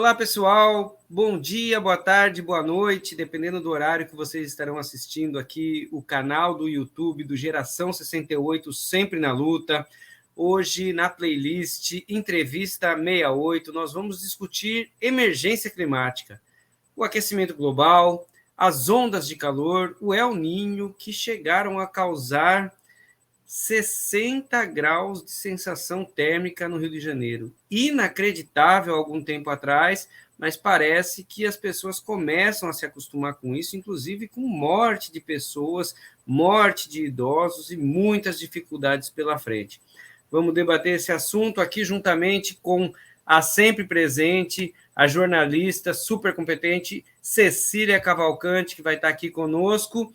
Olá, pessoal. Bom dia, boa tarde, boa noite, dependendo do horário que vocês estarão assistindo aqui o canal do YouTube do Geração 68, Sempre na Luta. Hoje, na playlist Entrevista 68, nós vamos discutir emergência climática, o aquecimento global, as ondas de calor, o El Niño, que chegaram a causar 60 graus de sensação térmica no Rio de Janeiro. Inacreditável algum tempo atrás, mas parece que as pessoas começam a se acostumar com isso, inclusive com morte de pessoas, morte de idosos e muitas dificuldades pela frente. Vamos debater esse assunto aqui juntamente com a sempre presente, a jornalista super competente Cecília Cavalcante, que vai estar aqui conosco.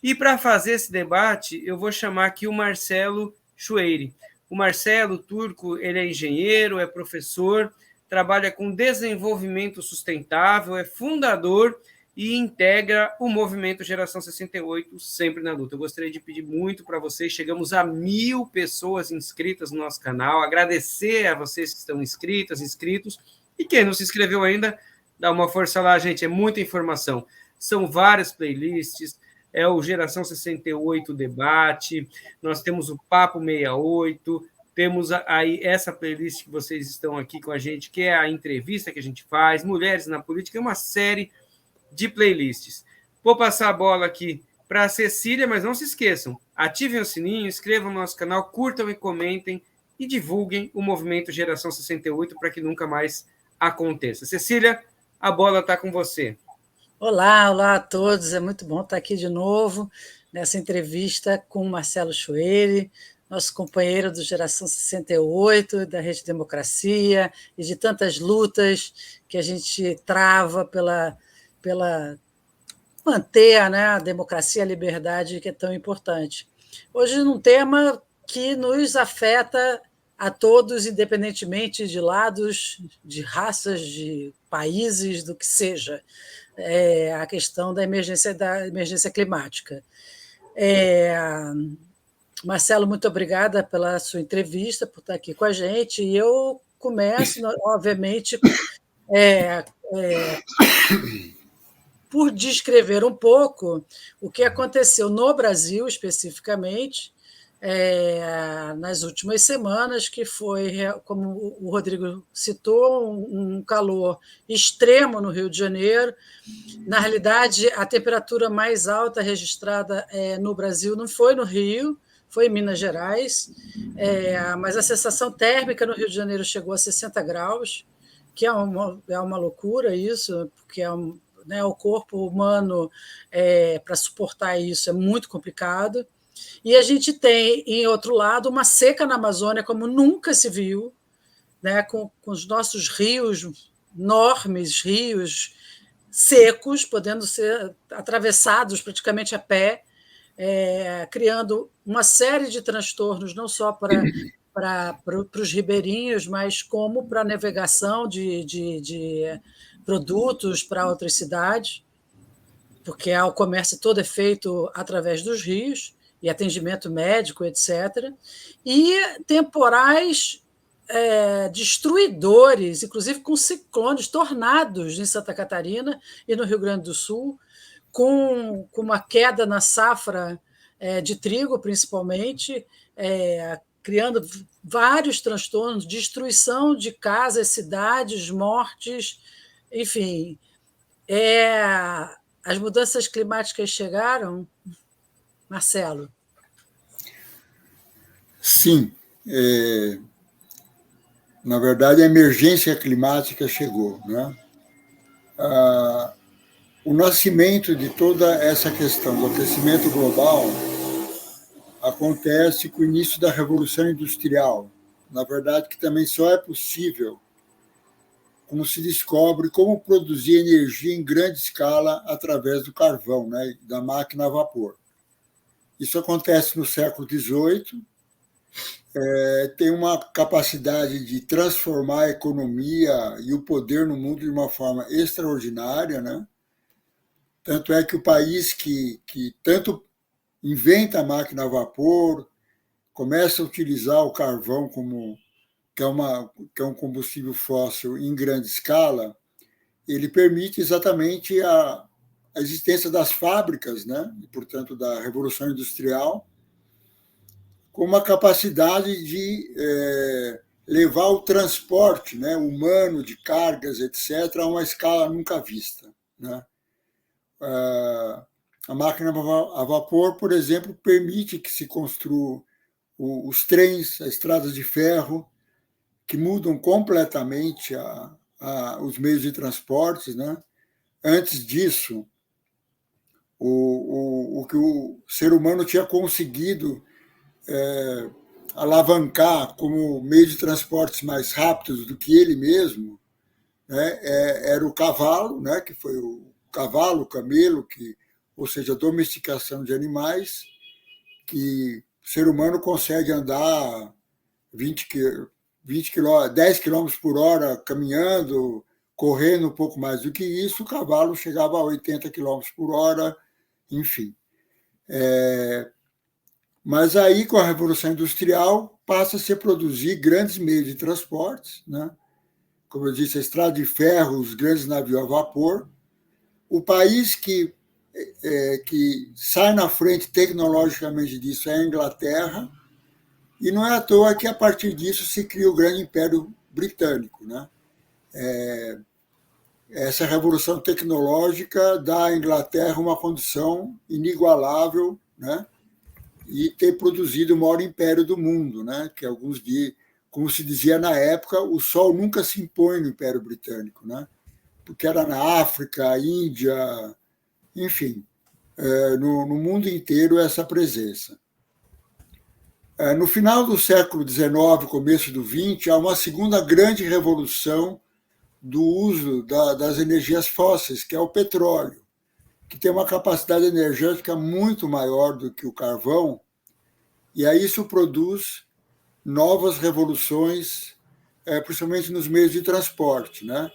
E para fazer esse debate, eu vou chamar aqui o Marcelo Chueiri. O Marcelo Turco, ele é engenheiro, é professor, trabalha com desenvolvimento sustentável, é fundador e integra o movimento Geração 68, Sempre na Luta. Eu gostaria de pedir muito para vocês, chegamos a 1.000 pessoas inscritas no nosso canal, agradecer a vocês que estão inscritos, e quem não se inscreveu ainda, dá uma força lá, gente, é muita informação. São várias playlists, é o Geração 68 Debate, nós temos o Papo 68, temos aí essa playlist que vocês estão aqui com a gente, que é a entrevista que a gente faz, Mulheres na Política, é uma série de playlists. Vou passar a bola aqui para a Cecília, mas não se esqueçam, ativem o sininho, inscrevam no nosso canal, curtam e comentem e divulguem o movimento Geração 68 para que nunca mais aconteça. Cecília, a bola está com você. Olá a todos, é muito bom estar aqui de novo nessa entrevista com o Marcelo Chueiri, nosso companheiro do Geração 68, da Rede Democracia e de tantas lutas que a gente trava pela manter, né, a democracia e a liberdade, que é tão importante. Hoje, num tema que nos afeta a todos, independentemente de lados, de raças, de países, do que seja, a questão da emergência climática. Marcelo, muito obrigada pela sua entrevista, por estar aqui com a gente. E eu começo, obviamente, por descrever um pouco o que aconteceu no Brasil, especificamente, nas últimas semanas, que foi, como o Rodrigo citou, um calor extremo no Rio de Janeiro. Na realidade, a temperatura mais alta registrada no Brasil não foi no Rio, foi em Minas Gerais, mas a sensação térmica no Rio de Janeiro chegou a 60 graus, que é uma loucura isso, porque o corpo humano, para suportar isso, é muito complicado. E a gente tem, em outro lado, uma seca na Amazônia como nunca se viu, né, com os nossos rios, enormes rios secos, podendo ser atravessados praticamente a pé, criando uma série de transtornos, não só para os ribeirinhos, mas como para a navegação de produtos para outras cidades, porque o comércio todo é feito através dos rios, e atendimento médico, etc. E temporais destruidores, inclusive com ciclones, tornados em Santa Catarina e no Rio Grande do Sul, com uma queda na safra de trigo, principalmente, criando vários transtornos, destruição de casas, cidades, mortes, enfim. As mudanças climáticas chegaram, Marcelo? Sim. Na verdade, a emergência climática chegou, né? O nascimento de toda essa questão do aquecimento global acontece com o início da Revolução Industrial. Na verdade, que também só é possível como se descobre como produzir energia em grande escala através do carvão, né, da máquina a vapor. Isso acontece no século XVIII, tem uma capacidade de transformar a economia e o poder no mundo de uma forma extraordinária, né? Tanto é que o país que tanto inventa a máquina a vapor, começa a utilizar o carvão que é um combustível fóssil em grande escala, ele permite exatamente a existência das fábricas, né? E, portanto, da Revolução Industrial, com uma capacidade de levar o transporte, né, humano, de cargas, etc., a uma escala nunca vista, né? A máquina a vapor, por exemplo, permite que se construa os trens, as estradas de ferro, que mudam completamente os meios de transporte, né? Antes disso, o que o ser humano tinha conseguido alavancar como meio de transportes mais rápidos do que ele mesmo, né, era o cavalo, né, que foi o cavalo, o camelo, ou seja, a domesticação de animais, que o ser humano consegue andar 10 km por hora caminhando, correndo um pouco mais do que isso, o cavalo chegava a 80 km por hora, enfim. Mas aí, com a Revolução Industrial, passa-se a produzir grandes meios de transportes, né? Como eu disse, a estrada de ferro, os grandes navios a vapor. O país que sai na frente tecnologicamente disso é a Inglaterra, e não é à toa que, a partir disso, se cria o grande Império Britânico, né? Essa revolução tecnológica dá à Inglaterra uma condição inigualável, né? E ter produzido o maior império do mundo, né? Que alguns dias, como se dizia na época, o sol nunca se impõe no Império Britânico, né? Porque era na África, Índia, enfim, no mundo inteiro essa presença. No final do século XIX, começo do XX, há uma segunda grande revolução do uso das energias fósseis, que é o petróleo, que tem uma capacidade energética muito maior do que o carvão, e aí isso produz novas revoluções, principalmente nos meios de transporte, né?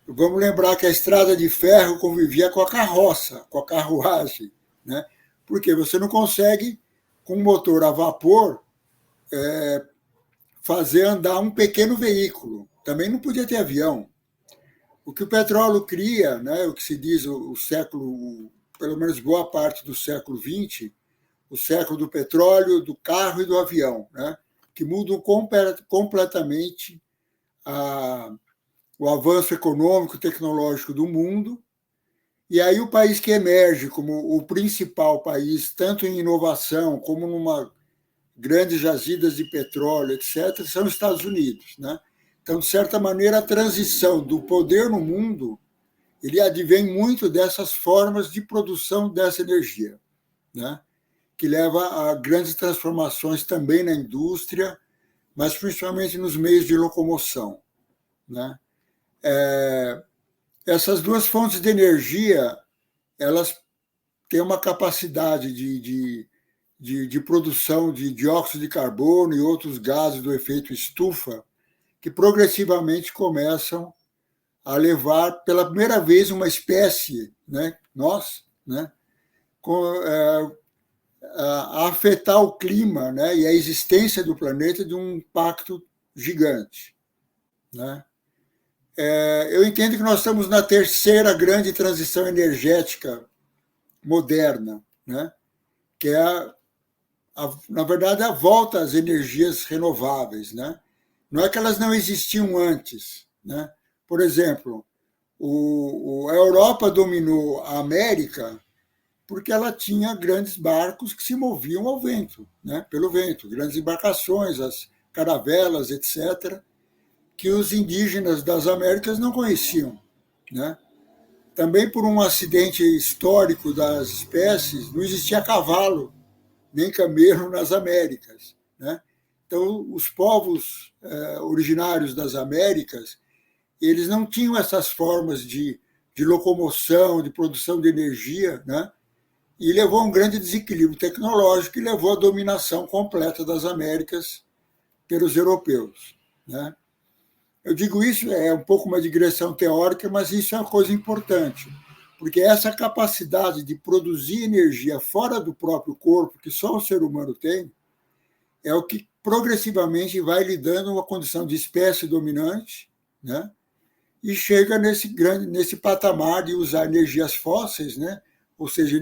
Vamos lembrar que a estrada de ferro convivia com a carroça, com a carruagem, né? Porque você não consegue, com um motor a vapor, fazer andar um pequeno veículo. Também não podia ter avião. O que o petróleo cria, né, o que se diz o século, pelo menos boa parte do século XX, o século do petróleo, do carro e do avião, né, que mudam completamente o avanço econômico e tecnológico do mundo. E aí o país que emerge como o principal país, tanto em inovação como numa grandes jazidas de petróleo, etc., são os Estados Unidos, né? Então, de certa maneira, a transição do poder no mundo, ele advém muito dessas formas de produção dessa energia, né? Que leva a grandes transformações também na indústria, mas principalmente nos meios de locomoção, né? Essas duas fontes de energia, elas têm uma capacidade de produção de dióxido de carbono e outros gases do efeito estufa, que progressivamente começam a levar pela primeira vez uma espécie, né, nós, né, a afetar o clima, né, e a existência do planeta de um impacto gigante, né? Eu entendo que nós estamos na terceira grande transição energética moderna, né, que é, na verdade, a volta às energias renováveis, né? Não é que elas não existiam antes, né? Por exemplo, a Europa dominou a América porque ela tinha grandes barcos que se moviam ao vento, né? Pelo vento, grandes embarcações, as caravelas, etc., que os indígenas das Américas não conheciam, né? Também por um acidente histórico das espécies, não existia cavalo nem camelo nas Américas, né? Então, os povos originários das Américas, eles não tinham essas formas de locomoção, de produção de energia, né? E levou a um grande desequilíbrio tecnológico e levou à dominação completa das Américas pelos europeus, né? Eu digo isso, é um pouco uma digressão teórica, mas isso é uma coisa importante, porque essa capacidade de produzir energia fora do próprio corpo, que só o ser humano tem, é o que progressivamente vai lhe dando uma condição de espécie dominante, né? e chega nesse patamar de usar energias fósseis, né? Ou seja,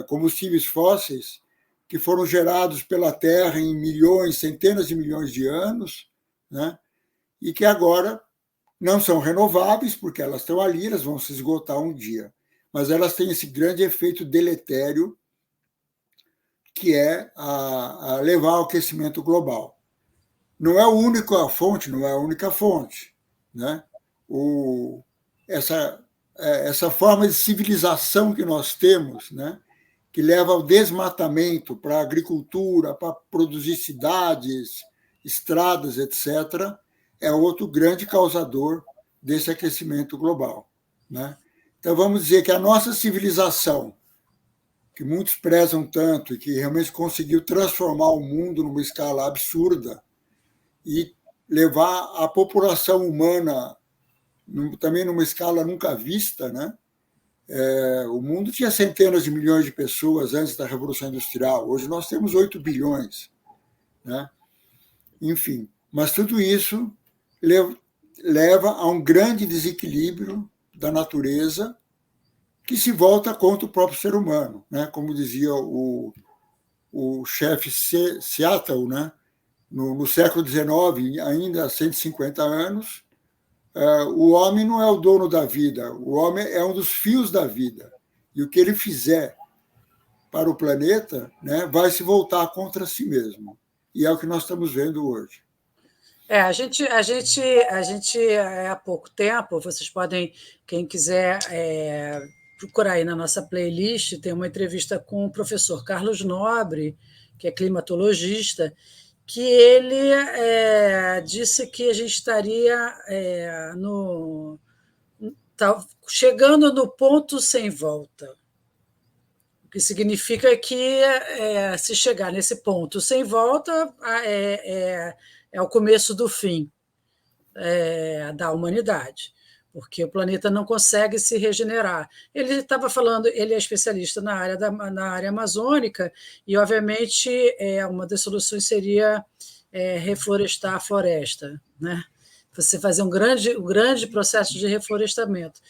combustíveis fósseis que foram gerados pela Terra em milhões, centenas de milhões de anos, né? E que agora não são renováveis, porque elas estão ali, elas vão se esgotar um dia. Mas elas têm esse grande efeito deletério, que é a levar ao aquecimento global. Não é a única fonte, não é a única fonte, né? Essa forma de civilização que nós temos, né? Que leva ao desmatamento para a agricultura, para produzir cidades, estradas, etc., é outro grande causador desse aquecimento global, né? Então, vamos dizer que a nossa civilização, que muitos prezam tanto e que realmente conseguiu transformar o mundo numa escala absurda e levar a população humana também numa escala nunca vista, né? O mundo tinha centenas de milhões de pessoas antes da Revolução Industrial. Hoje nós temos 8 bilhões, né? Enfim, mas tudo isso leva a um grande desequilíbrio da natureza que se volta contra o próprio ser humano, né? Como dizia o chefe Seattle, né? No século XIX, ainda há 150 anos, o homem não é o dono da vida, o homem é um dos fios da vida. E o que ele fizer para o planeta, né, vai se voltar contra si mesmo. E é o que nós estamos vendo hoje. A gente há pouco tempo, vocês podem, quem quiser procurar aí na nossa playlist, tem uma entrevista com o professor Carlos Nobre, que é climatologista, que ele disse que a gente estaria chegando no ponto sem volta. O que significa que, se chegar nesse ponto sem volta, é o começo do fim da humanidade, porque o planeta não consegue se regenerar. Ele estava falando, ele é especialista na área amazônica, e, obviamente, uma das soluções seria reflorestar a floresta, né? Você fazer um grande processo de reflorestamento.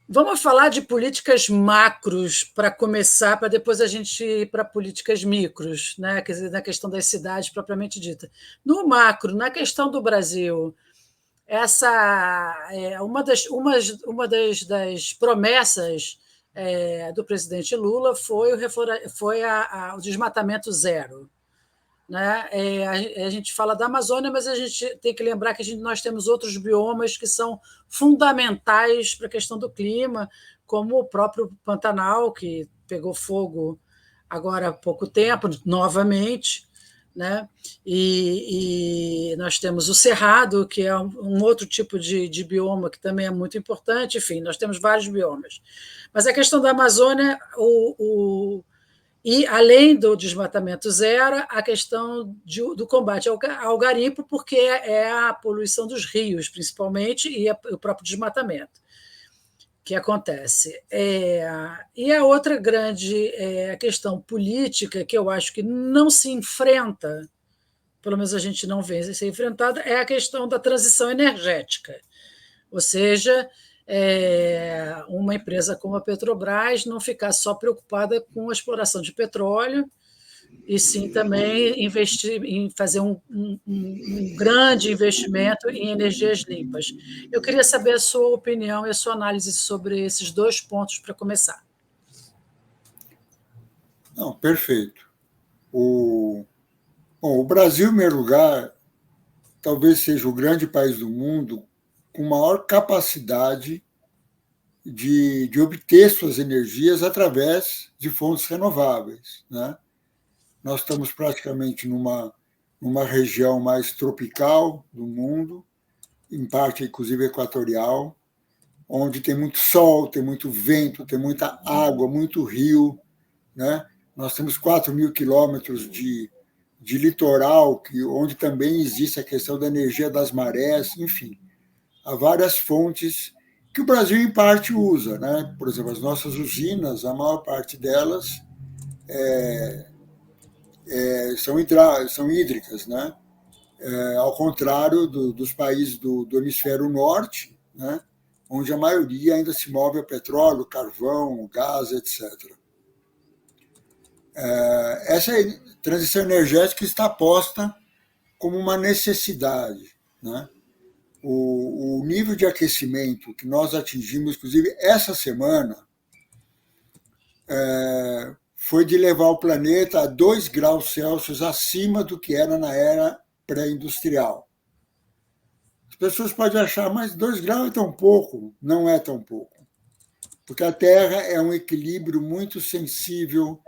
Vamos falar de políticas macros para começar, para depois a gente ir para políticas micros, né? Quer dizer, na questão das cidades propriamente dita. No macro, na questão do Brasil, uma das promessas do presidente Lula foi o desmatamento zero. Né? A gente fala da Amazônia, mas a gente tem que lembrar que nós temos outros biomas que são fundamentais para a questão do clima, como o próprio Pantanal, que pegou fogo agora há pouco tempo, novamente, né? E nós temos o Cerrado, que é um outro tipo de bioma que também é muito importante. Enfim, nós temos vários biomas. Mas a questão da Amazônia, e, além do desmatamento zero, a questão do combate ao garimpo, porque é a poluição dos rios, principalmente, e o próprio desmatamento que acontece. E a outra grande questão política, que eu acho que não se enfrenta, pelo menos a gente não vê ser enfrentada, é a questão da transição energética. Ou seja, uma empresa como a Petrobras não ficar só preocupada com a exploração de petróleo, e sim também investir em fazer um grande investimento em energias limpas. Eu queria saber a sua opinião e a sua análise sobre esses dois pontos para começar. Não, perfeito. O Brasil, em primeiro lugar, talvez seja o grande país do mundo com maior capacidade de obter suas energias através de fontes renováveis, né? Nós estamos praticamente numa região mais tropical do mundo, em parte, inclusive, equatorial, onde tem muito sol, tem muito vento, tem muita água, muito rio, né? Nós temos 4.000 quilômetros de litoral, onde também existe a questão da energia das marés, enfim. Há várias fontes que o Brasil, em parte, usa, né? Por exemplo, as nossas usinas, a maior parte delas são hídricas, né? ao contrário dos países do hemisfério norte, né, onde a maioria ainda se move a petróleo, carvão, gás, etc. Essa transição energética está posta como uma necessidade, né? O nível de aquecimento que nós atingimos, inclusive essa semana, foi de levar o planeta a 2 graus Celsius acima do que era na era pré-industrial. As pessoas podem achar, mas 2 graus é tão pouco. Não é tão pouco. Porque a Terra é um equilíbrio muito sensível,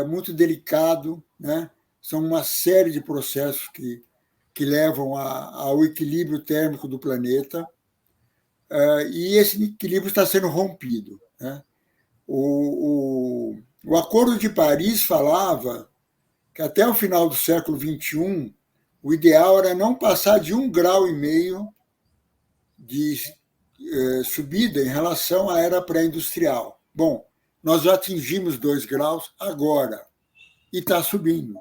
muito delicado, né? São uma série de processos que levam ao equilíbrio térmico do planeta, e esse equilíbrio está sendo rompido, né? O Acordo de Paris falava que até o final do século XXI o ideal era não passar de 1,5 grau de subida em relação à era pré-industrial. Bom, nós já atingimos 2 graus agora e está subindo,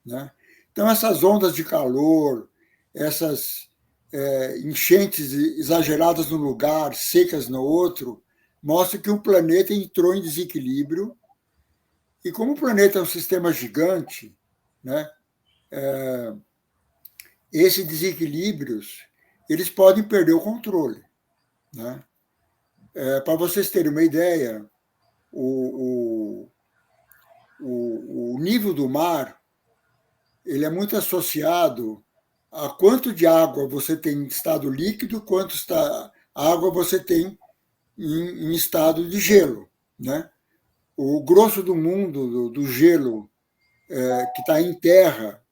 né? Então, essas ondas de calor, essas enchentes exageradas num lugar, secas no outro, mostram que o planeta entrou em desequilíbrio. E como o planeta é um sistema gigante, né, esses desequilíbrios eles podem perder o controle, né? Para vocês terem uma ideia, o nível do mar ele é muito associado a quanto de água você tem em estado líquido, quanto água você tem em estado de gelo, né? O grosso do mundo do gelo que está em terra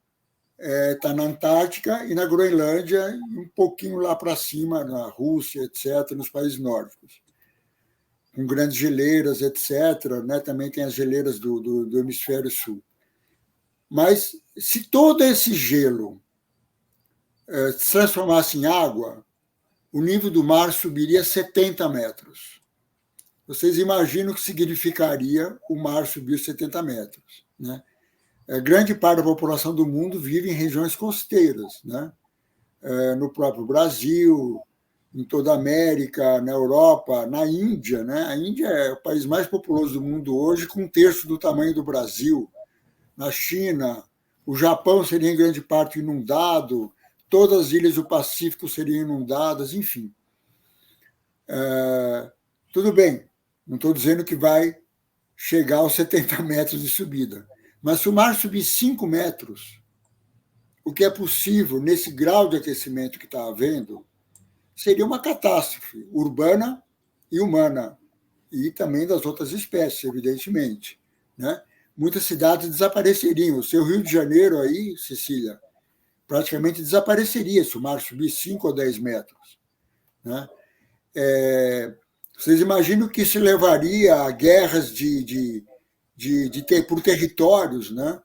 está na Antártica e na Groenlândia, e um pouquinho lá para cima, na Rússia, etc., nos países nórdicos, com grandes geleiras, etc., né? Também tem as geleiras do hemisfério sul. Mas se todo esse gelo se transformasse em água, o nível do mar subiria 70 metros. Vocês imaginam o que significaria o mar subir 70 metros, né? Grande parte da população do mundo vive em regiões costeiras, né? No próprio Brasil, em toda a América, na Europa, na Índia, né? A Índia é o país mais populoso do mundo hoje, com 1/3 do tamanho do Brasil. Na China, o Japão seria em grande parte inundado, todas as ilhas do Pacífico seriam inundadas, enfim. Tudo bem, não estou dizendo que vai chegar aos 70 metros de subida, mas se o mar subir 5 metros, o que é possível nesse grau de aquecimento que está havendo, seria uma catástrofe urbana e humana, e também das outras espécies, evidentemente, né? Muitas cidades desapareceriam. O seu Rio de Janeiro aí, Cecília, praticamente desapareceria se o mar subir 5 ou 10 metros, né? Vocês imaginam que isso levaria a guerras por territórios, né?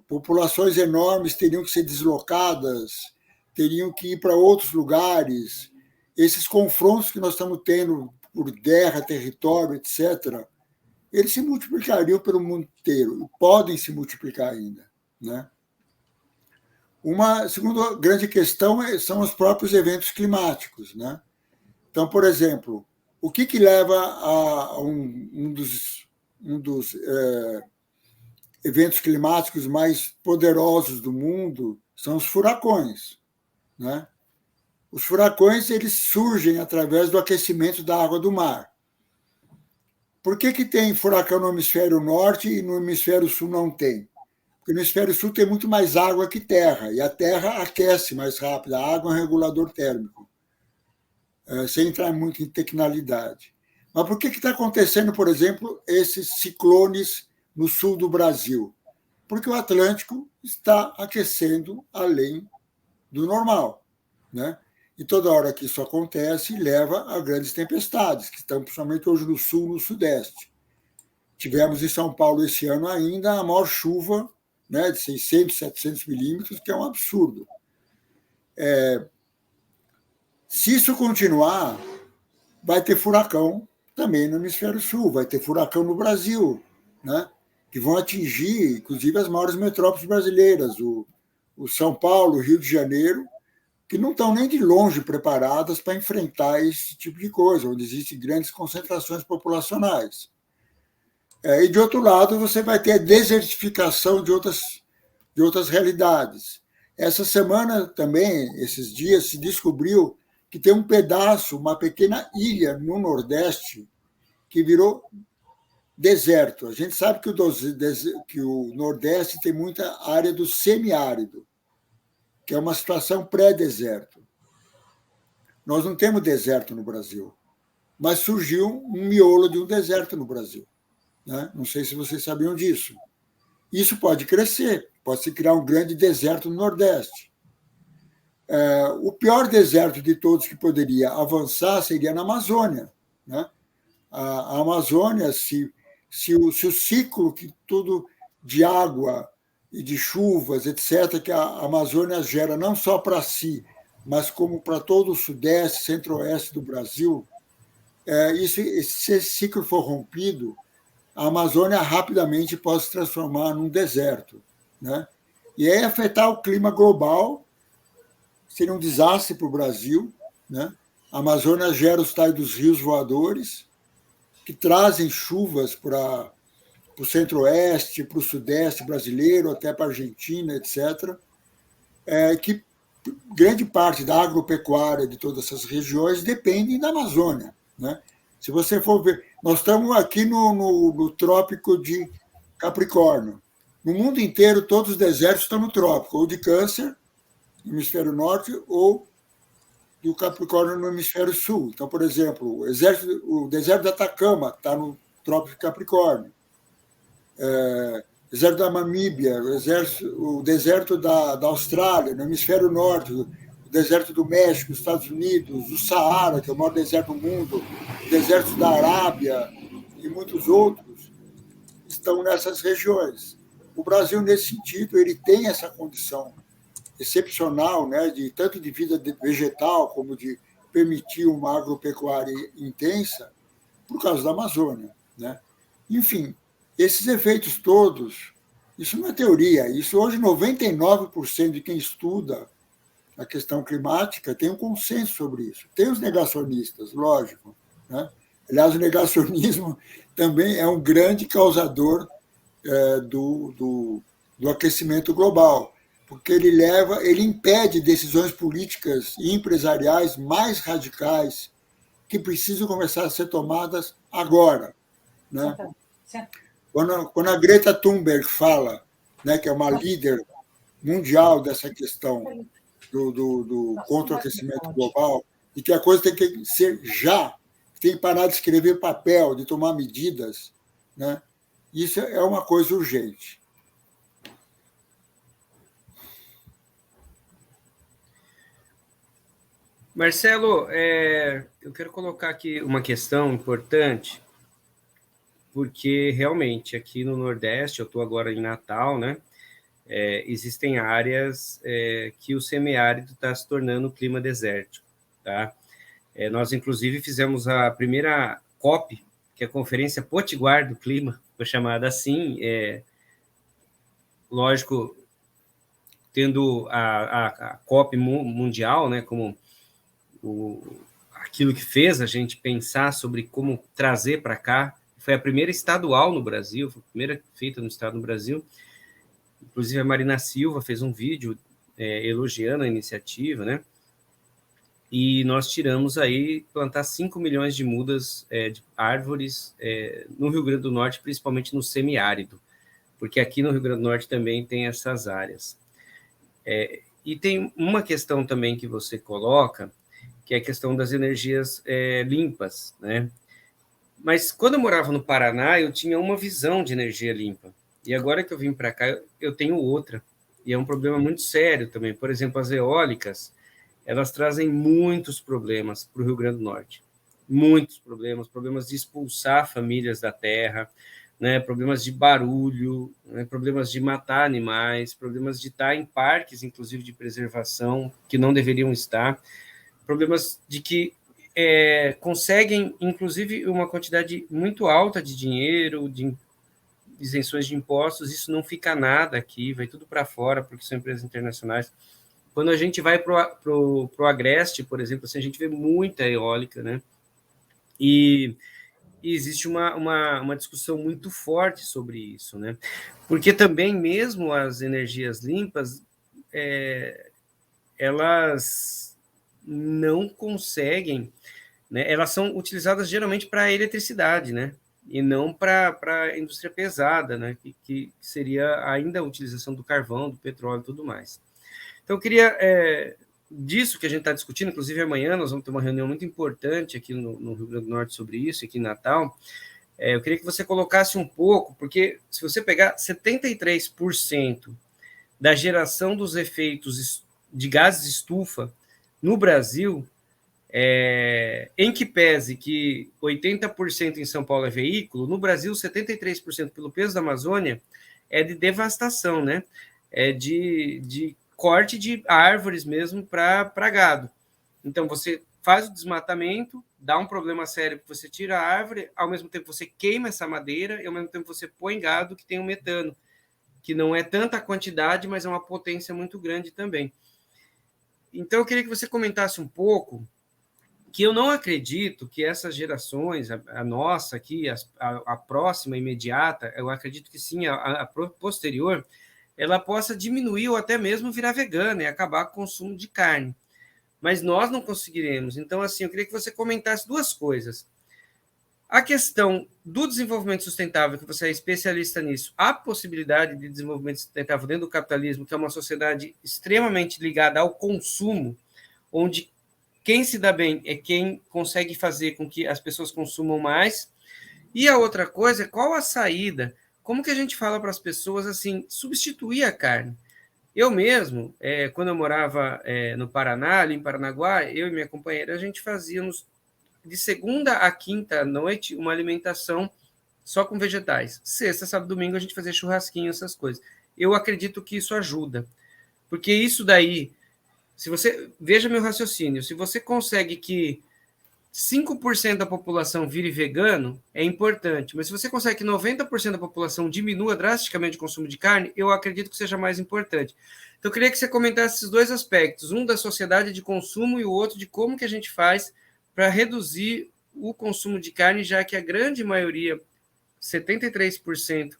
Populações enormes teriam que ser deslocadas, teriam que ir para outros lugares. Esses confrontos que nós estamos tendo por terra, território, etc., eles se multiplicariam pelo mundo inteiro, e podem se multiplicar ainda, né? Uma segunda grande questão são os próprios eventos climáticos, né? Então, por exemplo, o que leva a um dos eventos climáticos mais poderosos do mundo são os furacões, né? Os furacões eles surgem através do aquecimento da água do mar. Por que tem furacão no hemisfério norte e no hemisfério sul não tem? Porque no hemisfério sul tem muito mais água que terra, e a terra aquece mais rápido. A água é um regulador térmico, sem entrar muito em tecnicalidade. Mas por que está acontecendo, por exemplo, esses ciclones no sul do Brasil? Porque o Atlântico está aquecendo além do normal, né? E toda hora que isso acontece, leva a grandes tempestades, que estão principalmente hoje no sul e no sudeste. Tivemos em São Paulo esse ano ainda a maior chuva, né, de 600, 700 milímetros, que é um absurdo. Se isso continuar, vai ter furacão também no hemisfério sul, vai ter furacão no Brasil, né, que vão atingir, inclusive, as maiores metrópoles brasileiras, o o São Paulo, o Rio de Janeiro, que não estão nem de longe preparadas para enfrentar esse tipo de coisa, onde existem grandes concentrações populacionais. E, de outro lado, você vai ter a desertificação de outras realidades. Essa semana também, esses dias, se descobriu que tem um pedaço, uma pequena ilha no Nordeste, que virou deserto. A gente sabe que o Nordeste tem muita área do semiárido, que é uma situação pré-deserto. Nós não temos deserto no Brasil, mas surgiu um miolo de um deserto no Brasil. Né? Não sei se vocês sabiam disso. Isso pode crescer, pode se criar um grande deserto no Nordeste. O pior deserto de todos que poderia avançar seria na Amazônia. Né? A Amazônia, se o ciclo que tudo de água e de chuvas, etc., que a Amazônia gera não só para si, mas como para todo o Sudeste, Centro-Oeste do Brasil, se esse ciclo for rompido, a Amazônia rapidamente pode se transformar num deserto. Né? E aí afetar o clima global seria um desastre para o Brasil. Né? A Amazônia gera os tais dos rios voadores, que trazem chuvas para o Centro-Oeste, para o Sudeste brasileiro, até para a Argentina, etc., que grande parte da agropecuária de todas essas regiões dependem da Amazônia. Né? Se você for ver, nós estamos aqui no Trópico de Capricórnio. No mundo inteiro, todos os desertos estão no Trópico, ou de Câncer, no hemisfério norte, ou do Capricórnio no hemisfério sul. Então, por exemplo, o deserto da Atacama está no Trópico de Capricórnio. O deserto da Namíbia, o deserto da Austrália, no hemisfério norte, o deserto do México, os Estados Unidos, o Saara, que é o maior deserto do mundo, o deserto da Arábia e muitos outros estão nessas regiões. O Brasil, nesse sentido, ele tem essa condição excepcional, né, tanto de vida vegetal como de permitir uma agropecuária intensa por causa da Amazônia. Né? Enfim, esses efeitos todos, isso não é teoria, isso hoje 99% de quem estuda a questão climática tem um consenso sobre isso. Tem os negacionistas, lógico. Né? Aliás, o negacionismo também é um grande causador do aquecimento global, porque ele impede decisões políticas e empresariais mais radicais que precisam começar a ser tomadas agora. Né? Quando a Greta Thunberg fala, né, que é uma líder mundial dessa questão contra o aquecimento global, e que a coisa tem que ser já, tem que parar de escrever papel, de tomar medidas, né? Isso é uma coisa urgente. Marcelo, eu quero colocar aqui uma questão importante, porque realmente aqui no Nordeste, eu estou agora em Natal, né? Existem áreas que o semiárido está se tornando clima desértico. Tá? Nós, inclusive, fizemos a primeira COP, que é a Conferência Potiguar do Clima, foi chamada assim, lógico, tendo a COP mundial, né, como aquilo que fez a gente pensar sobre como trazer para cá. Foi a primeira estadual no Brasil, foi a primeira feita no estado do Brasil. Inclusive, a Marina Silva fez um vídeo elogiando a iniciativa, né? E nós tiramos aí plantar 5 milhões de mudas de árvores no Rio Grande do Norte, principalmente no semiárido, porque aqui no Rio Grande do Norte também tem essas áreas. E tem uma questão também que você coloca, que é a questão das energias limpas, né? Mas quando eu morava no Paraná, eu tinha uma visão de energia limpa. E agora que eu vim para cá, eu tenho outra. E é um problema muito sério também. Por exemplo, as eólicas, elas trazem muitos problemas para o Rio Grande do Norte. Muitos problemas de expulsar famílias da terra, né, problemas de barulho, né, problemas de matar animais, problemas de estar em parques, inclusive de preservação, que não deveriam estar, problemas de que conseguem, inclusive, uma quantidade muito alta de dinheiro, isenções de impostos, isso não fica nada aqui, vai tudo para fora, porque são empresas internacionais. Quando a gente vai para o Agreste, por exemplo, assim, a gente vê muita eólica, né? E existe uma discussão muito forte sobre isso, né? Porque também, mesmo as energias limpas, elas não conseguem, né? Elas são utilizadas geralmente para a eletricidade, né? E não para a indústria pesada, né? Que seria ainda a utilização do carvão, do petróleo e tudo mais. Então, eu queria, disso que a gente está discutindo, inclusive amanhã nós vamos ter uma reunião muito importante aqui no Rio Grande do Norte sobre isso, aqui em Natal. Eu queria que você colocasse um pouco, porque se você pegar 73% da geração dos efeitos de gases de estufa no Brasil, em que pese que 80% em São Paulo é veículo, no Brasil 73% pelo peso da Amazônia é de devastação, né? É de corte de árvores mesmo para gado. Então, você faz o desmatamento, dá um problema sério que você tira a árvore, ao mesmo tempo você queima essa madeira e ao mesmo tempo você põe gado que tem o metano, que não é tanta quantidade, mas é uma potência muito grande também. Então, eu queria que você comentasse um pouco que eu não acredito que essas gerações, a nossa aqui, a próxima, imediata, eu acredito que sim, a posterior, ela possa diminuir ou até mesmo virar vegana e acabar com o consumo de carne. Mas nós não conseguiremos. Então, assim, eu queria que você comentasse duas coisas. A questão do desenvolvimento sustentável, que você é especialista nisso, a possibilidade de desenvolvimento sustentável dentro do capitalismo, que é uma sociedade extremamente ligada ao consumo, onde quem se dá bem é quem consegue fazer com que as pessoas consumam mais. E a outra coisa é qual a saída. Como que a gente fala para as pessoas assim, substituir a carne? Eu mesmo, quando eu morava no Paraná, ali em Paranaguá, eu e minha companheira, a gente fazíamos de segunda a quinta noite uma alimentação só com vegetais. Sexta, sábado, domingo a gente fazia churrasquinho, essas coisas. Eu acredito que isso ajuda, porque isso daí, se você veja meu raciocínio, se você consegue que 5% da população vire vegano, é importante. Mas se você consegue que 90% da população diminua drasticamente o consumo de carne, eu acredito que seja mais importante. Então, eu queria que você comentasse esses dois aspectos. Um da sociedade de consumo e o outro de como que a gente faz para reduzir o consumo de carne, já que a grande maioria, 73%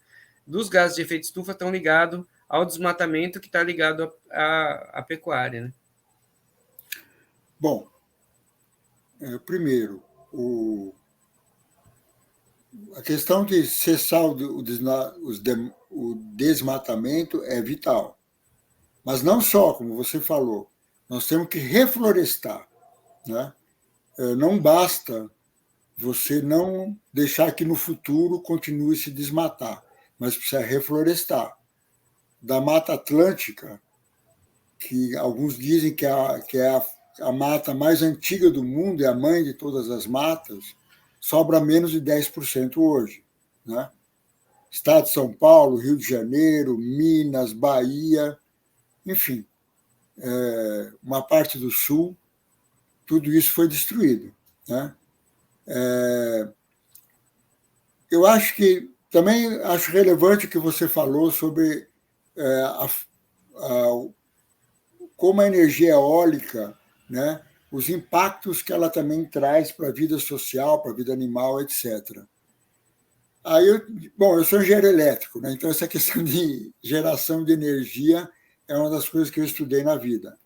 dos gases de efeito estufa estão ligados ao desmatamento que está ligado à pecuária, né? Bom, primeiro, a questão de cessar o desmatamento é vital. Mas não só, como você falou, nós temos que reflorestar, né? Não basta você não deixar que no futuro continue se desmatar, mas precisa reflorestar. Da Mata Atlântica, que alguns dizem que é a mata mais antiga do mundo, é a mãe de todas as matas, sobra menos de 10% hoje, né? Estado de São Paulo, Rio de Janeiro, Minas, Bahia, enfim, uma parte do Sul, tudo isso foi destruído, né? Eu acho que também acho relevante o que você falou sobre como a energia eólica, né, os impactos que ela também traz para a vida social, para a vida animal, etc. Aí eu sou engenheiro elétrico, né, então essa questão de geração de energia é uma das coisas que eu estudei na vida.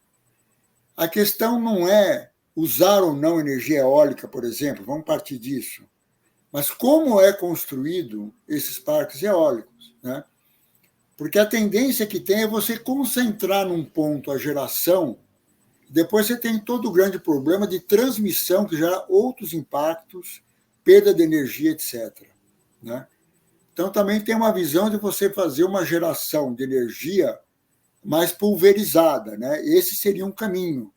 A questão não é usar ou não energia eólica, por exemplo, vamos partir disso, mas como é construído esses parques eólicos, né? Porque a tendência que tem é você concentrar num ponto a geração, depois você tem todo o grande problema de transmissão, que gera outros impactos, perda de energia, etc. Né? Então, também tem uma visão de você fazer uma geração de energia mais pulverizada. Né? Esse seria um caminho.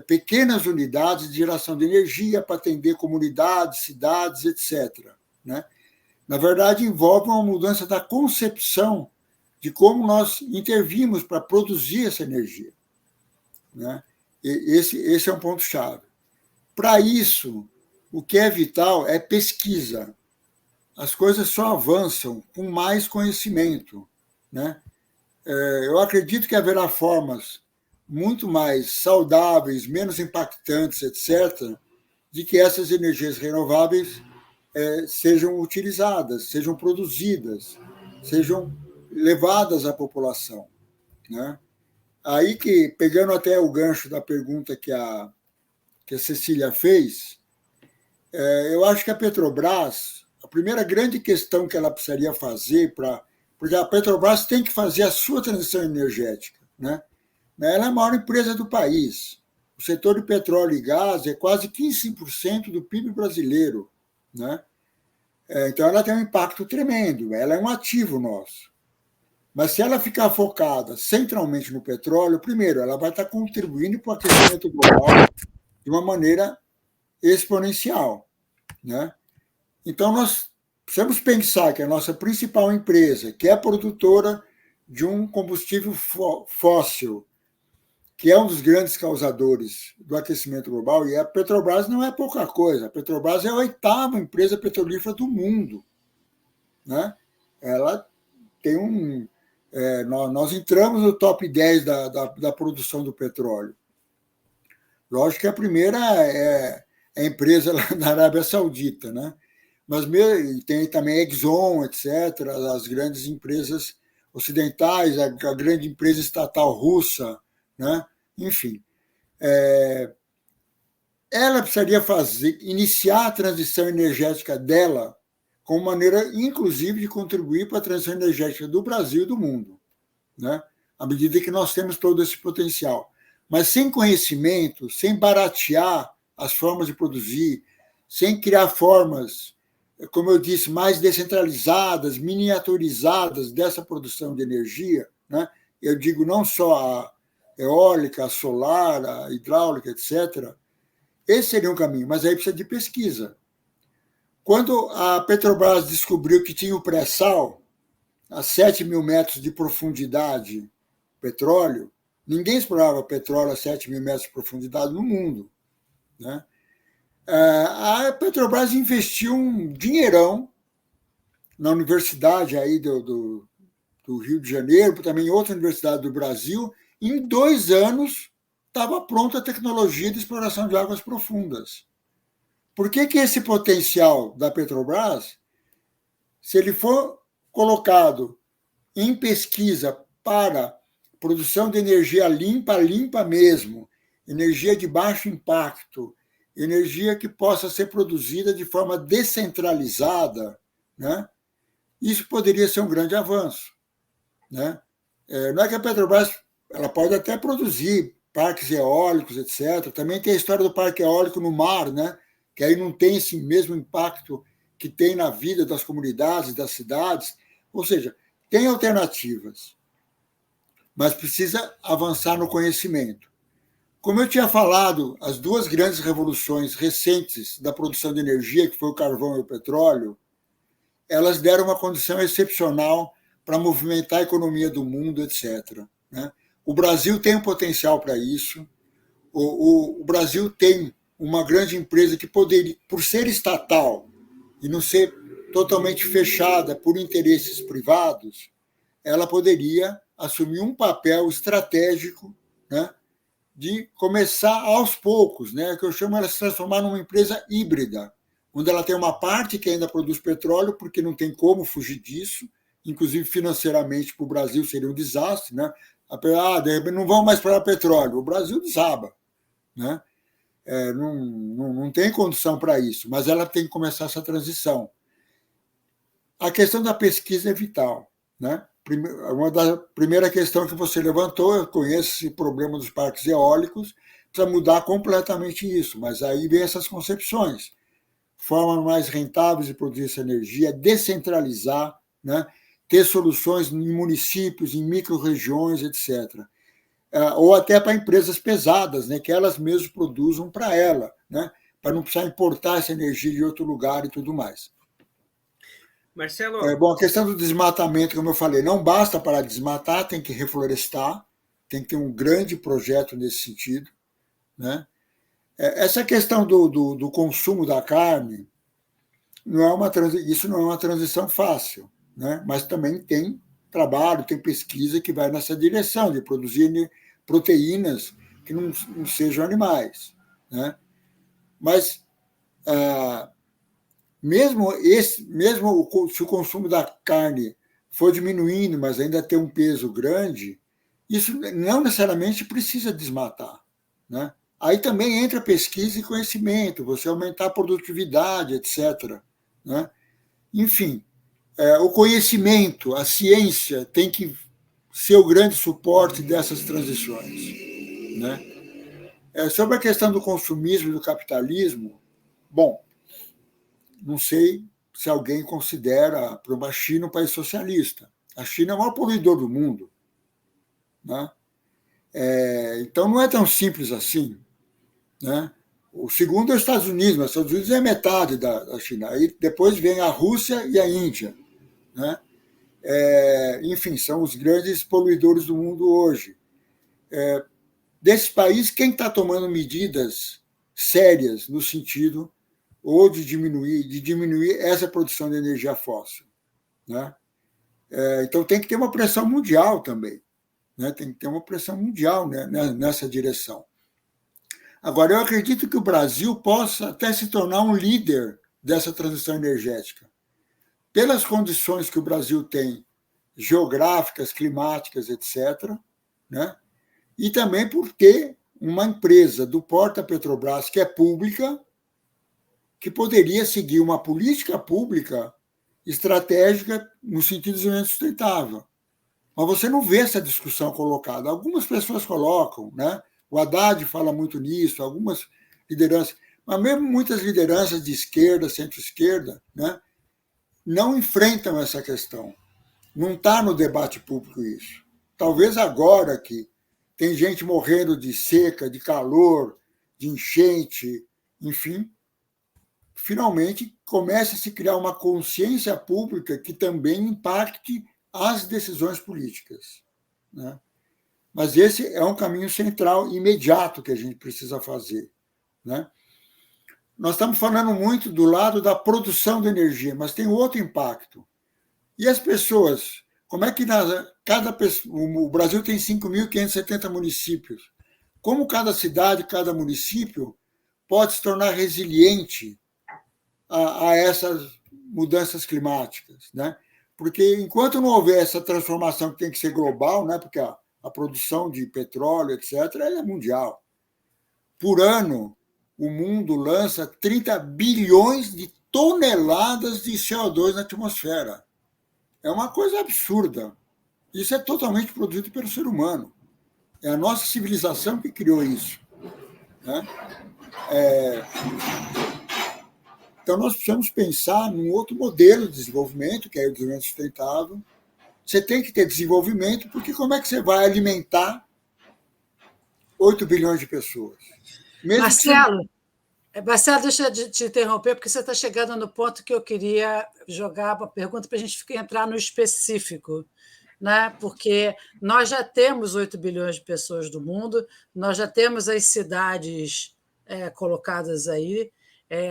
Pequenas unidades de geração de energia para atender comunidades, cidades, etc. Né? Na verdade, envolve uma mudança da concepção de como nós intervimos para produzir essa energia. Né? Esse é um ponto-chave. Para isso, o que é vital é pesquisa. as coisas só avançam com mais conhecimento, né? Eu acredito que haverá formas muito mais saudáveis, menos impactantes, etc., de que essas energias renováveis sejam utilizadas, sejam produzidas, sejam levadas à população, né? Aí que, pegando até o gancho da pergunta que a Cecília fez, eu acho que a Petrobras, a primeira grande questão que ela precisaria fazer, porque a Petrobras tem que fazer a sua transição energética, né? Ela é a maior empresa do país. O setor de petróleo e gás é quase 15% do PIB brasileiro, né? Então ela tem um impacto tremendo, ela é um ativo nosso. Mas se ela ficar focada centralmente no petróleo, primeiro, ela vai estar contribuindo para o aquecimento global de uma maneira exponencial, né? Então, nós precisamos pensar que a nossa principal empresa, que é produtora de um combustível fóssil, que é um dos grandes causadores do aquecimento global, e a Petrobras não é pouca coisa. A Petrobras é a 8ª empresa petrolífera do mundo, né? Ela tem nós entramos no top 10 da produção do petróleo. Lógico que a primeira é a empresa lá da Arábia Saudita, né? Mas tem também Exxon, etc., as grandes empresas ocidentais, a grande empresa estatal russa, né? Enfim. Ela precisaria iniciar a transição energética dela como maneira, inclusive, de contribuir para a transição energética do Brasil e do mundo, né? À medida que nós temos todo esse potencial. Mas sem conhecimento, sem baratear as formas de produzir, sem criar formas, como eu disse, mais descentralizadas, miniaturizadas dessa produção de energia, né? Eu digo não só a eólica, a solar, a hidráulica, etc. Esse seria um caminho, mas aí precisa de pesquisa. Quando a Petrobras descobriu que tinha o pré-sal, a 7.000 metros de profundidade, petróleo, ninguém explorava petróleo a 7.000 metros de profundidade no mundo, né? A Petrobras investiu um dinheirão na universidade aí do Rio de Janeiro, também em outra universidade do Brasil. Em 2 anos estava pronta a tecnologia de exploração de águas profundas. Por que esse potencial da Petrobras, se ele for colocado em pesquisa para produção de energia limpa, limpa mesmo, energia de baixo impacto, energia que possa ser produzida de forma descentralizada, né? Isso poderia ser um grande avanço, né? Não é que a Petrobras ela pode até produzir parques eólicos, etc. Também tem a história do parque eólico no mar, né? Que aí não tem esse mesmo impacto que tem na vida das comunidades, das cidades. Ou seja, tem alternativas, mas precisa avançar no conhecimento. Como eu tinha falado, as 2 grandes revoluções recentes da produção de energia, que foi o carvão e o petróleo, elas deram uma condição excepcional para movimentar a economia do mundo, etc., né? O Brasil tem um potencial para isso. O Brasil tem uma grande empresa que poderia, por ser estatal e não ser totalmente fechada por interesses privados, ela poderia assumir um papel estratégico, né, de começar aos poucos, né, que eu chamo ela de se transformar numa empresa híbrida, onde ela tem uma parte que ainda produz petróleo, porque não tem como fugir disso, inclusive financeiramente para o Brasil seria um desastre, né? De repente não vão mais para petróleo, o Brasil desaba, né? Não tem condição para isso, mas ela tem que começar essa transição. A questão da pesquisa é vital, né? Primeira questão que você levantou, eu conheço esse problema dos parques eólicos, precisa mudar completamente isso, mas aí vem essas concepções, formas mais rentáveis de produzir essa energia, descentralizar, né? Ter soluções em municípios, em micro-regiões, etc. Ou até para empresas pesadas, né? Que elas mesmas produzam para ela, né? Para não precisar importar essa energia de outro lugar e tudo mais. Marcelo... Bom, a questão do desmatamento, como eu falei, não basta parar de desmatar, tem que reflorestar, tem que ter um grande projeto nesse sentido, né? Essa questão do consumo da carne, isso não é uma transição fácil, né? Mas também tem trabalho, tem pesquisa que vai nessa direção, de produzir proteínas que não sejam animais, né? Mas mesmo se o consumo da carne for diminuindo, mas ainda tem um peso grande, isso não necessariamente precisa desmatar, né? Aí também entra pesquisa e conhecimento, você aumentar a produtividade, etc., né? Enfim, o conhecimento, a ciência tem que ser o grande suporte dessas transições, né? Sobre a questão do consumismo e do capitalismo, bom, não sei se alguém considera a China um país socialista. A China é o maior poluidor do mundo, né? Então não é tão simples assim, né? O segundo é os Estados Unidos, mas os Estados Unidos é metade da China. Aí depois vem a Rússia e a Índia, né? Enfim, são os grandes poluidores do mundo hoje. Desse país, quem está tomando medidas sérias no sentido ou de diminuir essa produção de energia fóssil, né? Então tem que ter uma pressão mundial também, né? Tem que ter uma pressão mundial, né, nessa direção. Agora, eu acredito que o Brasil possa até se tornar um líder dessa transição energética, pelas condições que o Brasil tem, geográficas, climáticas, etc., né? E também por ter uma empresa do porte Petrobras que é pública, que poderia seguir uma política pública estratégica no sentido de desenvolvimento sustentável. Mas você não vê essa discussão colocada. Algumas pessoas colocam, né? O Haddad fala muito nisso, algumas lideranças, mas mesmo muitas lideranças de esquerda, centro-esquerda, né, não enfrentam essa questão. Não está no debate público isso. Talvez agora que tem gente morrendo de seca, de calor, de enchente, enfim, finalmente comece a se criar uma consciência pública que também impacte as decisões políticas, né? Mas esse é um caminho central, imediato, que a gente precisa fazer, né? Nós estamos falando muito do lado da produção de energia, mas tem outro impacto. E as pessoas? Como é que o Brasil tem 5.570 municípios? Como cada cidade, cada município pode se tornar resiliente a essas mudanças climáticas, né? Porque enquanto não houver essa transformação que tem que ser global, né? Porque a produção de petróleo, etc., é mundial. Por ano, o mundo lança 30 bilhões de toneladas de CO2 na atmosfera. É uma coisa absurda. Isso é totalmente produzido pelo ser humano. É a nossa civilização que criou isso, né? Então, nós precisamos pensar num outro modelo de desenvolvimento, que é o desenvolvimento sustentável. Você tem que ter desenvolvimento, porque como é que você vai alimentar 8 bilhões de pessoas? Marcelo, deixa eu te interromper, porque você está chegando no ponto que eu queria jogar uma pergunta para a gente entrar no específico, né? Porque nós já temos 8 bilhões de pessoas do mundo, nós já temos as cidades colocadas aí,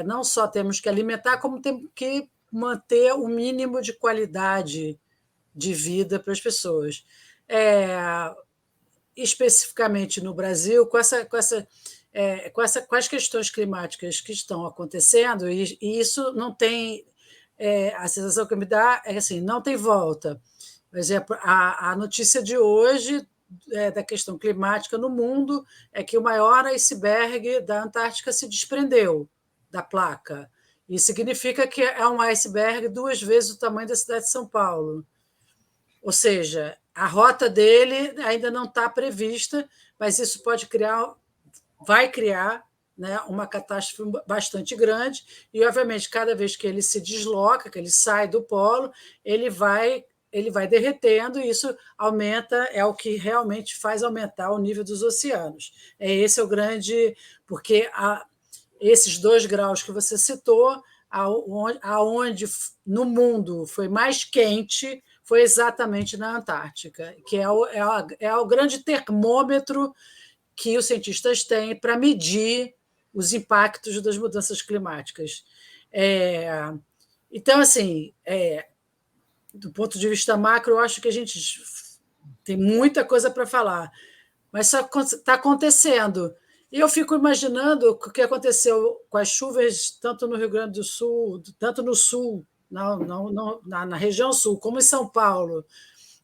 não só temos que alimentar, como temos que manter o mínimo de qualidade de vida para as pessoas. Especificamente no Brasil, com as questões climáticas que estão acontecendo, e isso não tem. A sensação que me dá é assim, não tem volta. Por exemplo, a notícia de hoje da questão climática no mundo é que o maior iceberg da Antártica se desprendeu da placa. Isso significa que é um iceberg 2 vezes o tamanho da cidade de São Paulo. Ou seja, a rota dele ainda não está prevista, mas isso vai criar, né, uma catástrofe bastante grande, e, obviamente, cada vez que ele se desloca, que ele sai do polo, ele vai derretendo, e isso aumenta, é o que realmente faz aumentar o nível dos oceanos. Esse é o grande... Porque esses 2 graus que você citou, aonde no mundo foi mais quente, foi exatamente na Antártica, que é o grande termômetro que os cientistas têm para medir os impactos das mudanças climáticas. Então, assim, do ponto de vista macro, eu acho que a gente tem muita coisa para falar, mas só está acontecendo. E eu fico imaginando o que aconteceu com as chuvas, tanto no Rio Grande do Sul, tanto no Sul, na região Sul, como em São Paulo,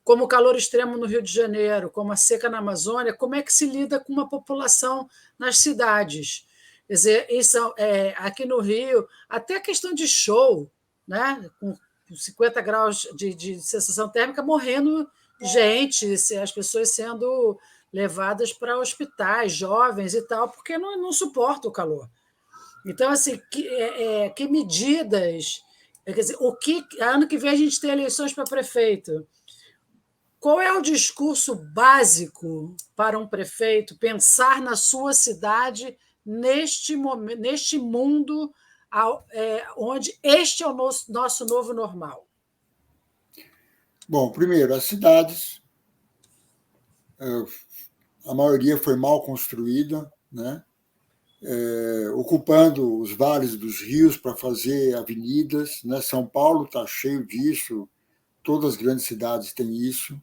como o calor extremo no Rio de Janeiro, como a seca na Amazônia, como é que se lida com uma população nas cidades? Quer dizer, aqui no Rio, até a questão de show, né? Com 50 graus de sensação térmica, morrendo gente, as pessoas sendo levadas para hospitais, jovens e tal, porque não suportam o calor. Então, assim, que medidas... Quer dizer, ano que vem a gente tem eleições para prefeito. Qual é o discurso básico para um prefeito pensar na sua cidade neste momento, neste mundo onde este é o nosso novo normal? Bom, primeiro, as cidades, a maioria foi mal construída, né? Ocupando os vales dos rios para fazer avenidas, né? São Paulo está cheio disso, todas as grandes cidades têm isso.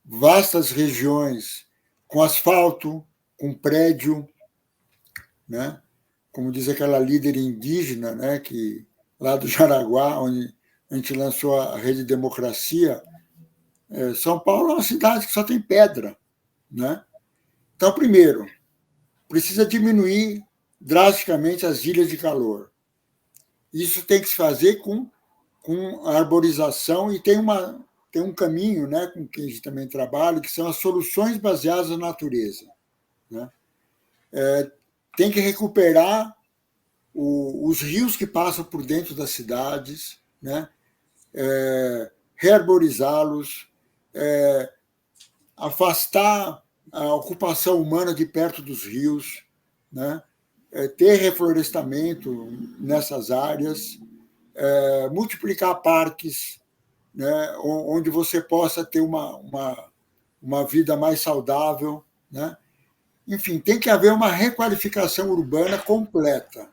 Vastas regiões com asfalto, com prédio, né? Como diz aquela líder indígena, né? Que lá do Jaraguá, onde a gente lançou a Rede Democracia, São Paulo é uma cidade que só tem pedra, né? Então, primeiro, precisa diminuir drasticamente as ilhas de calor. Isso tem que se fazer com a arborização e tem um caminho, né, com que a gente também trabalha, que são as soluções baseadas na natureza, né? Tem que recuperar os rios que passam por dentro das cidades, né? Rearborizá-los, afastar a ocupação humana de perto dos rios, né? Ter reflorestamento nessas áreas, multiplicar parques, né? Onde você possa ter uma vida mais saudável, né? Enfim, tem que haver uma requalificação urbana completa.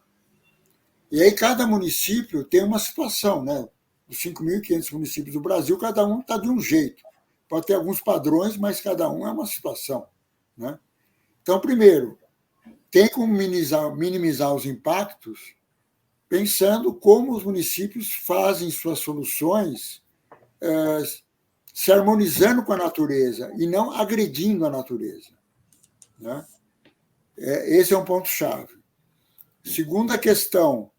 E aí cada município tem uma situação, né? Os 5.500 municípios do Brasil, cada um está de um jeito. Pode ter alguns padrões, mas cada um é uma situação, né? Então, primeiro, tem como minimizar os impactos pensando como os municípios fazem suas soluções se harmonizando com a natureza e não agredindo a natureza, né? Esse é um ponto-chave. Segunda questão,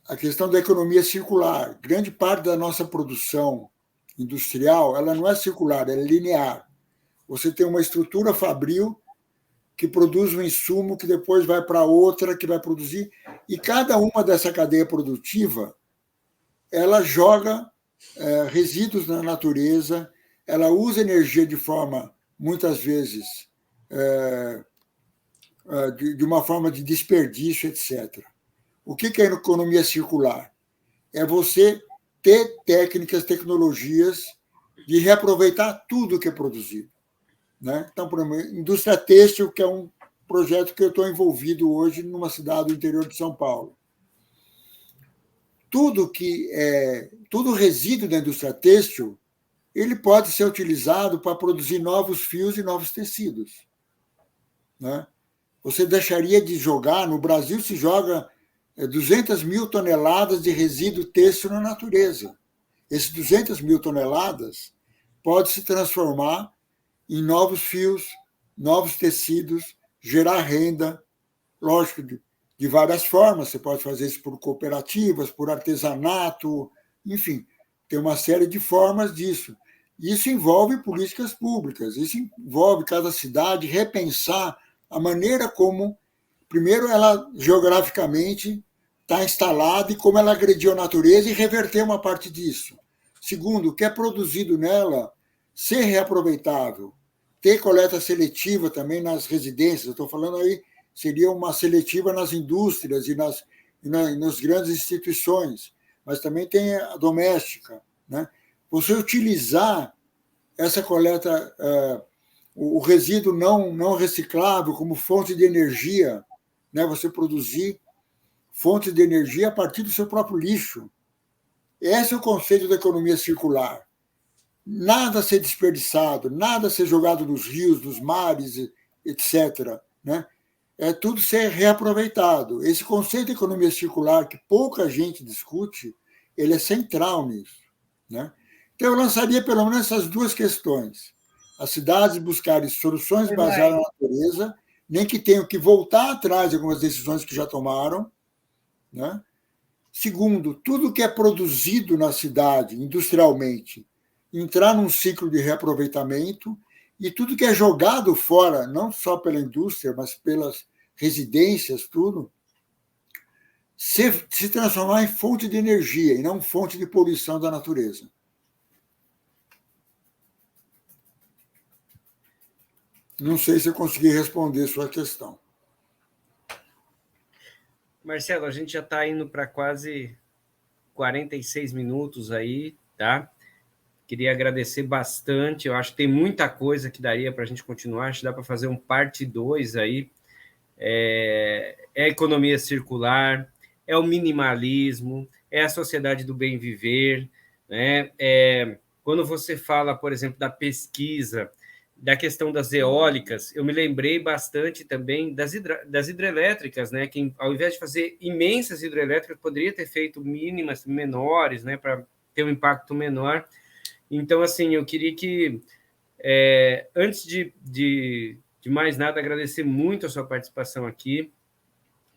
a questão da economia circular. Grande parte da nossa produção industrial ela não é circular, ela é linear. Você tem uma estrutura fabril que produz um insumo que depois vai para outra, que vai produzir, e cada uma dessa cadeia produtiva ela joga resíduos na natureza, ela usa energia de forma, muitas vezes, de uma forma de desperdício, etc. O que é a economia circular? É você ter técnicas, tecnologias de reaproveitar tudo que é produzido, né? Então, por exemplo, indústria têxtil, que é um projeto que eu estou envolvido hoje numa cidade do interior de São Paulo. Tudo resíduo da indústria têxtil, ele pode ser utilizado para produzir novos fios e novos tecidos, né? Você deixaria de jogar, no Brasil se joga 200 mil toneladas de resíduo têxtil na natureza. Esses 200 mil toneladas pode se transformar em novos fios, novos tecidos, gerar renda, lógico, de várias formas. Você pode fazer isso por cooperativas, por artesanato, enfim, tem uma série de formas disso. Isso envolve políticas públicas, isso envolve cada cidade repensar a maneira como, primeiro, ela geograficamente está instalada e como ela agrediu a natureza e reverter uma parte disso. Segundo, o que é produzido nela ser reaproveitável, ter coleta seletiva também nas residências. Eu estou falando aí, seria uma seletiva nas indústrias e nas grandes instituições, mas também tem a doméstica, né? Você utilizar essa coleta, o resíduo não reciclável como fonte de energia, né? Você produzir fontes de energia a partir do seu próprio lixo. Esse é o conceito da economia circular. Nada ser desperdiçado, nada ser jogado nos rios, nos mares, etc. Né? É tudo ser reaproveitado. Esse conceito de economia circular, que pouca gente discute, ele é central nisso. Né? Então, eu lançaria pelo menos essas duas questões. As cidades buscarem soluções baseadas na natureza, nem que tenham que voltar atrás de algumas decisões que já tomaram. Né? Segundo, tudo que é produzido na cidade, industrialmente, entrar num ciclo de reaproveitamento, e tudo que é jogado fora, não só pela indústria, mas pelas residências, tudo, se transformar em fonte de energia e não fonte de poluição da natureza. Não sei se eu consegui responder sua questão. Marcelo, a gente já está indo para quase 46 minutos aí, tá? Queria agradecer bastante. Eu acho que tem muita coisa que daria para a gente continuar. Acho que dá para fazer um parte 2 aí. É a economia circular, é o minimalismo, é a sociedade do bem viver, né? Quando você fala, por exemplo, da pesquisa, da questão das eólicas, eu me lembrei bastante também das hidrelétricas, né? Que ao invés de fazer imensas hidrelétricas, poderia ter feito mínimas, menores, né? Para ter um impacto menor. Então, assim, eu queria que, antes de mais nada, agradecer muito a sua participação aqui,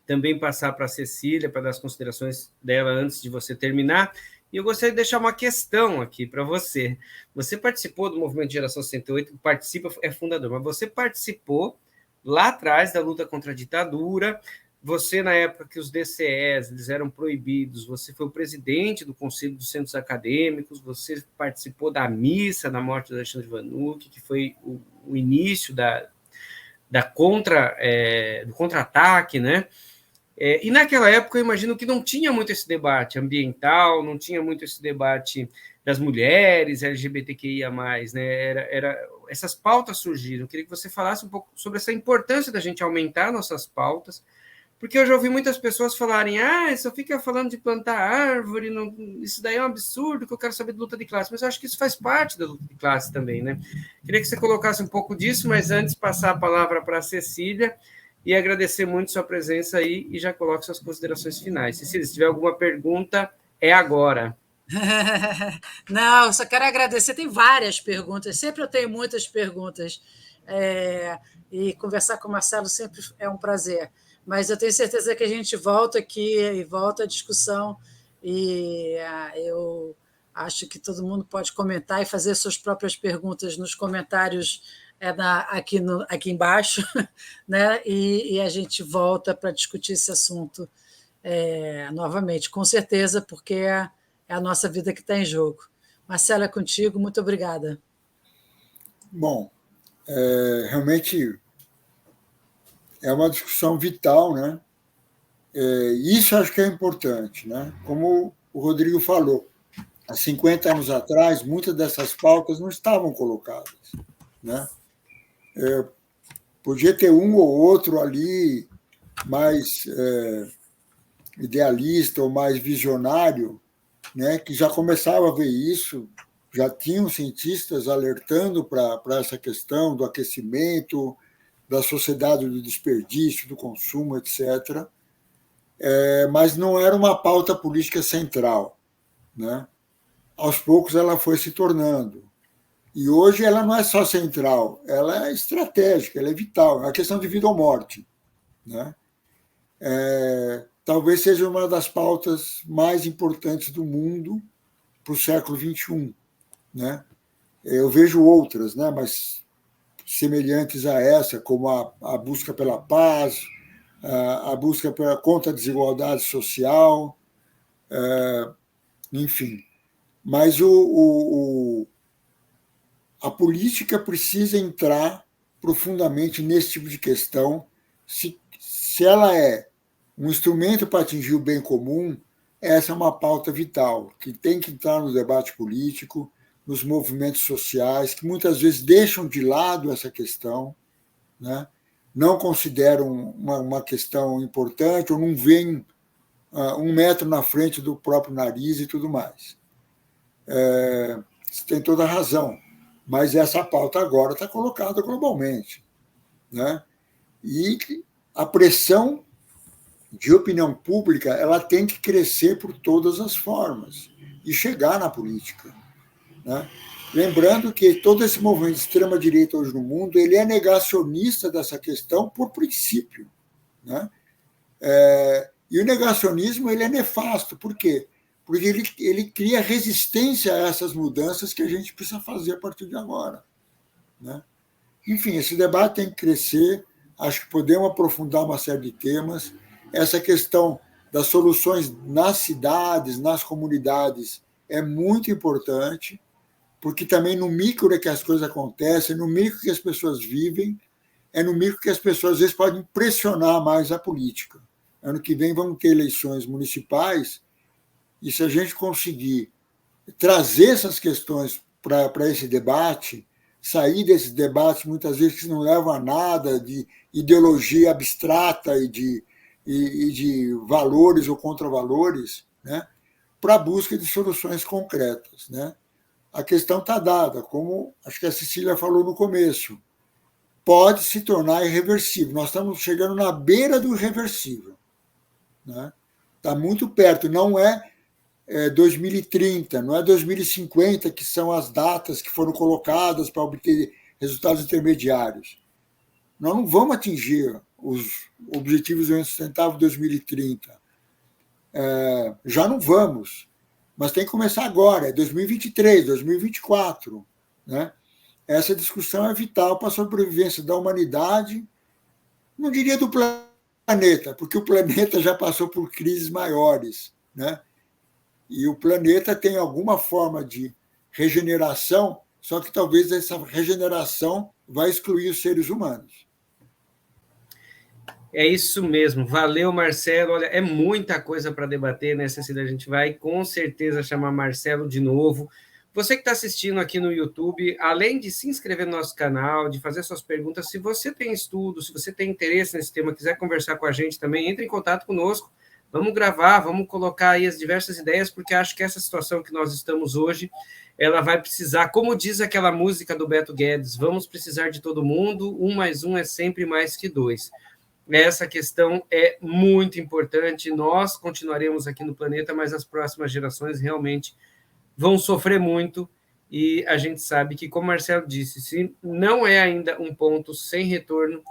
também passar para a Cecília, para dar as considerações dela antes de você terminar. E eu gostaria de deixar uma questão aqui para você. Você participou do Movimento de Geração 68, participa, é fundador, mas você participou lá atrás da luta contra a ditadura. Você, na época que os DCEs eles eram proibidos, você foi o presidente do Conselho dos Centros Acadêmicos, você participou da missa na morte do Alexandre Vanucchi, que foi o início do contra-ataque, né? E naquela época eu imagino que não tinha muito esse debate ambiental, não tinha muito esse debate das mulheres, LGBTQIA+, né? Essas pautas surgiram. Eu queria que você falasse um pouco sobre essa importância da gente aumentar nossas pautas, porque eu já ouvi muitas pessoas falarem, só fica falando de plantar árvore, não, isso daí é um absurdo, que eu quero saber de luta de classe, mas eu acho que isso faz parte da luta de classe também, né? Queria que você colocasse um pouco disso, mas antes passar a palavra para a Cecília e agradecer muito sua presença aí e já coloque suas considerações finais. Cecília, se tiver alguma pergunta, é agora. Não, eu só quero agradecer, tem várias perguntas, sempre eu tenho muitas perguntas, e conversar com o Marcelo sempre é um prazer. Mas eu tenho certeza que a gente volta aqui e volta à discussão, e eu acho que todo mundo pode comentar e fazer suas próprias perguntas nos comentários aqui embaixo, né? E a gente volta para discutir esse assunto novamente, com certeza, porque é a nossa vida que está em jogo. Marcelo, é contigo, muito obrigada. Bom, realmente é uma discussão vital, né? Isso acho que é importante, né? Como o Rodrigo falou, há 50 anos atrás, muitas dessas pautas não estavam colocadas, né? Podia ter um ou outro ali mais idealista ou mais visionário, né? Que já começava a ver isso, já tinham cientistas alertando para essa questão do aquecimento, da sociedade do desperdício, do consumo, etc. Mas não era uma pauta política central, né? Aos poucos ela foi se tornando. E hoje ela não é só central, ela é estratégica, ela é vital, é uma questão de vida ou morte, né? Talvez seja uma das pautas mais importantes do mundo para o século XXI, né? Eu vejo outras, né? Mas semelhantes a essa, como a busca pela paz, a busca contra a desigualdade social, enfim. Mas a política precisa entrar profundamente nesse tipo de questão. Se ela é um instrumento para atingir o bem comum, essa é uma pauta vital, que tem que entrar no debate político, nos movimentos sociais, que muitas vezes deixam de lado essa questão, né? Não consideram uma questão importante ou não veem 1 metro na frente do próprio nariz e tudo mais. Você tem toda a razão, mas essa pauta agora está colocada globalmente, né? E a pressão de opinião pública ela tem que crescer por todas as formas e chegar na política, né? Lembrando que todo esse movimento de extrema-direita hoje no mundo ele é negacionista dessa questão por princípio, né? E o negacionismo ele é nefasto. Por quê? Porque ele cria resistência a essas mudanças que a gente precisa fazer a partir de agora, né? Enfim, esse debate tem que crescer. Acho que podemos aprofundar uma série de temas. Essa questão das soluções nas cidades, nas comunidades, é muito importante, porque também no micro é que as coisas acontecem, no micro que as pessoas vivem, é no micro que as pessoas, às vezes, podem pressionar mais a política. Ano que vem vamos ter eleições municipais, e se a gente conseguir trazer essas questões para esse debate, sair desses debates, muitas vezes, que não levam a nada, de ideologia abstrata e de valores ou contravalores, né, para a busca de soluções concretas, né? A questão está dada, como acho que a Cecília falou no começo, pode se tornar irreversível. Nós estamos chegando na beira do irreversível, né? Está muito perto, não é 2030, não é 2050, que são as datas que foram colocadas para obter resultados intermediários. Nós não vamos atingir os Objetivos de Desenvolvimento Sustentável 2030. Já não vamos, mas tem que começar agora, é 2023, 2024. Né? Essa discussão é vital para a sobrevivência da humanidade, não diria do planeta, porque o planeta já passou por crises maiores, né? E o planeta tem alguma forma de regeneração, só que talvez essa regeneração vai excluir os seres humanos. É isso mesmo. Valeu, Marcelo. Olha, é muita coisa para debater, né, Cecília? A gente vai com certeza chamar Marcelo de novo. Você que está assistindo aqui no YouTube, além de se inscrever no nosso canal, de fazer suas perguntas, se você tem estudo, se você tem interesse nesse tema, quiser conversar com a gente também, entre em contato conosco. Vamos gravar, vamos colocar aí as diversas ideias, porque acho que essa situação que nós estamos hoje, ela vai precisar, como diz aquela música do Beto Guedes, vamos precisar de todo mundo, 1 mais 1 é sempre mais que 2. Essa questão é muito importante, nós continuaremos aqui no planeta, mas as próximas gerações realmente vão sofrer muito, e a gente sabe que, como o Marcelo disse, se não é ainda um ponto sem retorno,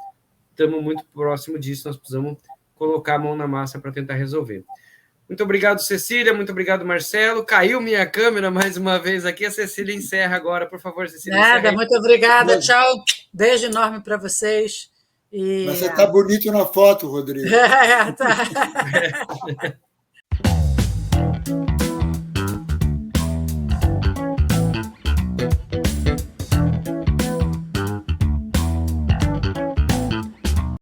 estamos muito próximo disso, nós precisamos colocar a mão na massa para tentar resolver. Muito obrigado, Cecília, muito obrigado, Marcelo. Caiu minha câmera mais uma vez aqui, a Cecília encerra agora, por favor, Cecília. Nada, muito obrigada, tchau, beijo enorme para vocês. Mas você está bonito na foto, Rodrigo. Tá.